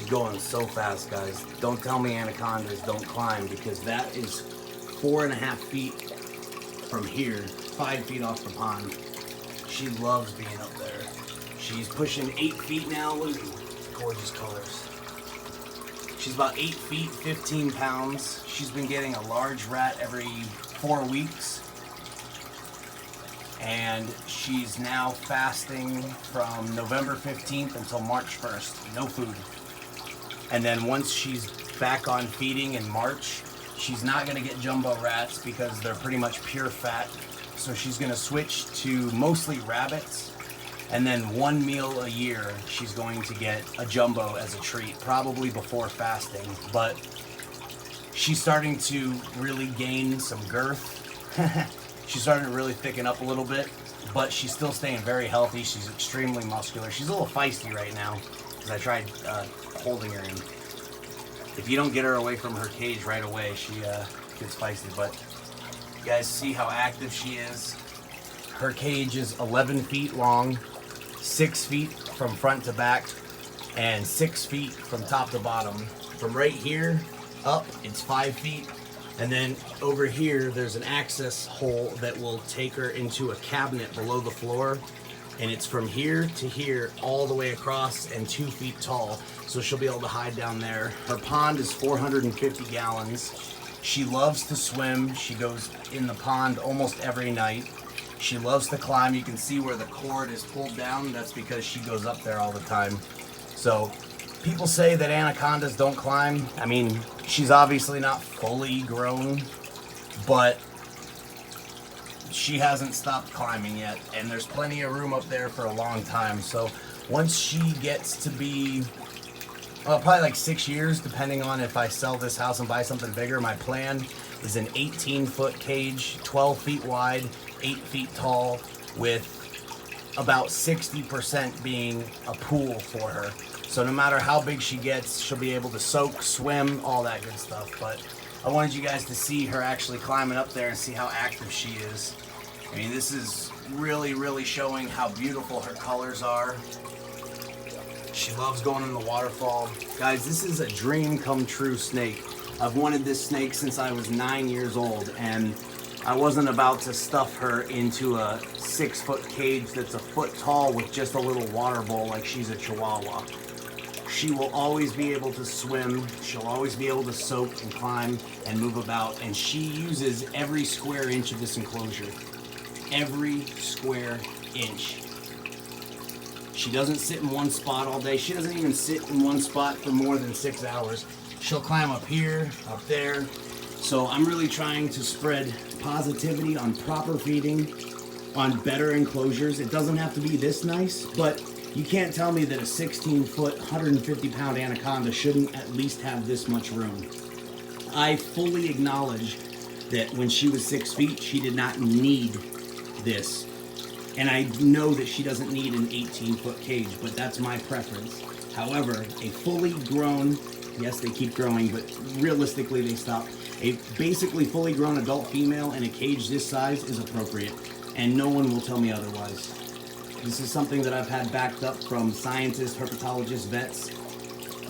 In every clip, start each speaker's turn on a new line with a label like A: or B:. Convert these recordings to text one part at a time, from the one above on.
A: She's going so fast, guys. Don't tell me anacondas don't climb, because that is 4.5 feet from here, 5 feet off the pond. She loves being up there. She's pushing 8 feet now. Look at these gorgeous colors. She's about 8 feet, 15 pounds. She's been getting a large rat every 4 weeks. And she's now fasting from November 15th until March 1st. No food. And then once she's back on feeding in March, she's not going to get jumbo rats because they're pretty much pure fat. So she's going to switch to mostly rabbits. And then 1 meal a year, she's going to get a jumbo as a treat, probably before fasting. But she's starting to really gain some girth. She's starting to really thicken up a little bit, but she's still staying very healthy. She's extremely muscular. She's a little feisty right now because I tried holding her in. If you don't get her away from her cage right away, she gets feisty. But you guys see how active she is. Her cage is 11 feet long, 6 feet from front to back, and 6 feet from top to bottom. From right here up, it's 5 feet. And then over here, there's an access hole that will take her into a cabinet below the floor. And it's from here to here, all the way across, and 2 feet tall. So she'll be able to hide down there. Her pond is 450 gallons. She loves to swim. She goes in the pond almost every night. She loves to climb. You can see where the cord is pulled down. That's because she goes up there all the time. So people say that anacondas don't climb. I mean, she's obviously not fully grown, but she hasn't stopped climbing yet, and there's plenty of room up there for a long time. So once she gets to be probably like 6 years, depending on if I sell this house and buy something bigger, my plan is an 18-foot cage, 12 feet wide, 8 feet tall, with about 60% being a pool for her. So no matter how big she gets, she'll be able to soak, swim, all that good stuff. But I wanted you guys to see her actually climbing up there and see how active she is. I mean, this is really, really showing how beautiful her colors are. She loves going in the waterfall. Guys, this is a dream come true snake. I've wanted this snake since I was 9 years old, and I wasn't about to stuff her into a 6-foot cage that's a foot tall with just a little water bowl like she's a chihuahua. She will always be able to swim. She'll always be able to soak and climb and move about. And she uses every square inch of this enclosure. Every square inch. She doesn't sit in one spot all day. She doesn't even sit in one spot for more than 6 hours. She'll climb up here, up there. So I'm really trying to spread positivity on proper feeding, on better enclosures. It doesn't have to be this nice, but you can't tell me that a 16-foot, 150-pound anaconda shouldn't at least have this much room. I fully acknowledge that when she was 6 feet, she did not need this. And I know that she doesn't need an 18-foot cage, but that's my preference. However, a fully grown, yes, they keep growing, but realistically they stop. A basically fully grown adult female in a cage this size is appropriate, and no one will tell me otherwise. This is something that I've had backed up from scientists, herpetologists, vets.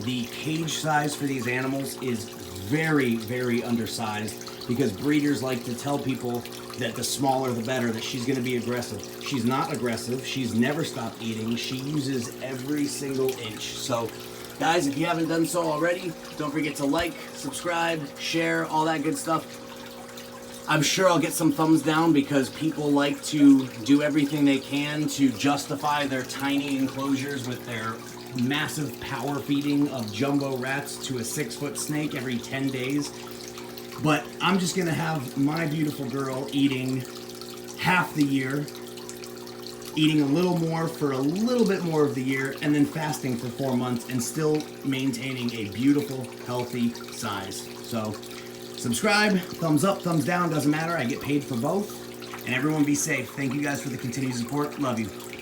A: The cage size for these animals is very, very undersized because breeders like to tell people that the smaller the better, that she's going to be aggressive. She's not aggressive. She's never stopped eating. She uses every single inch. So, guys, if you haven't done so already, don't forget to like, subscribe, share, all that good stuff. I'm sure I'll get some thumbs down because people like to do everything they can to justify their tiny enclosures with their massive power feeding of jumbo rats to a 6-foot snake every 10 days. But I'm just going to have my beautiful girl eating half the year, eating a little more for a little bit more of the year, and then fasting for 4 months and still maintaining a beautiful, healthy size. So subscribe, thumbs up, thumbs down, doesn't matter. I get paid for both. And everyone be safe. Thank you guys for the continued support. Love you.